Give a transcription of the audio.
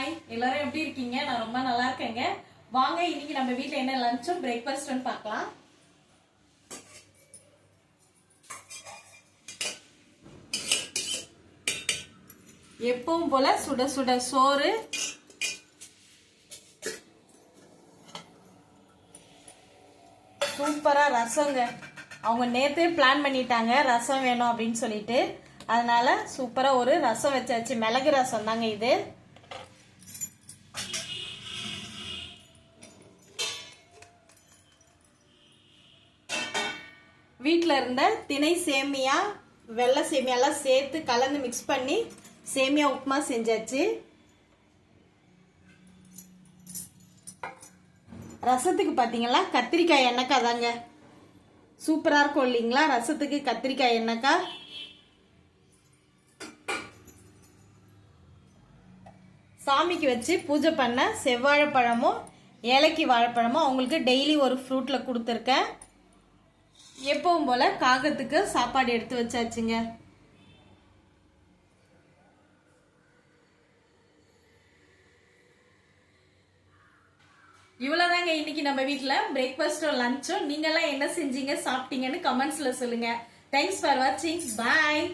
Hi, எல்லாரும் எப்படி இருக்கீங்க? நான் ரொம்ப நல்லா இருக்கேங்க. வாங்க இன்னைக்கு நம்ம வீட்ல என்ன லஞ்சும் பிரேக்ஃபாஸ்ட்னு பார்க்கலாம். எப்பவும் போல சுட சுட சோறு, சூப்பரா ரசங்க. அவங்க நேத்தே பிளான் பண்ணிட்டாங்க ரசம் வேணும் அப்படின்னு சொல்லிட்டு, அதனால சூப்பரா ஒரு ரசம் வச்சாச்சு. மிளகு ரசம் தாங்க இது. வீட்டில் இருந்த திணை சேமியா, வெள்ளை சேமியாலாம் சேர்த்து கலந்து மிக்ஸ் பண்ணி சேமியா உப்புமா செஞ்சாச்சு. ரசத்துக்கு பார்த்தீங்களா கத்திரிக்காய் எண்ணெய்க்காய் தாங்க சூப்பராக இருக்கும் இல்லைங்களா? ரசத்துக்கு கத்திரிக்காய் எண்ணெய்க்காய். சாமிக்கு வச்சு பூஜை பண்ண செவ்வாழைப்பழமும் ஏலக்கி வாழைப்பழமும் அவங்களுக்கு டெய்லி ஒரு ஃப்ரூட்டில் கொடுத்துருக்கேன். எப்பவும் போல காகத்துக்கு சாப்பாடு எடுத்து வச்சாச்சுங்க. இவ்வளவுதாங்க இன்னைக்கு நம்ம வீட்ல பிரேக்ஃபாஸ்டும் லஞ்சும். நீங்க எல்லாம் என்ன செஞ்சீங்க, சாப்பிட்டீங்கன்னு கமெண்ட்ஸ்ல சொல்லுங்க. தேங்க்ஸ் ஃபார் வாட்சிங். பாய்.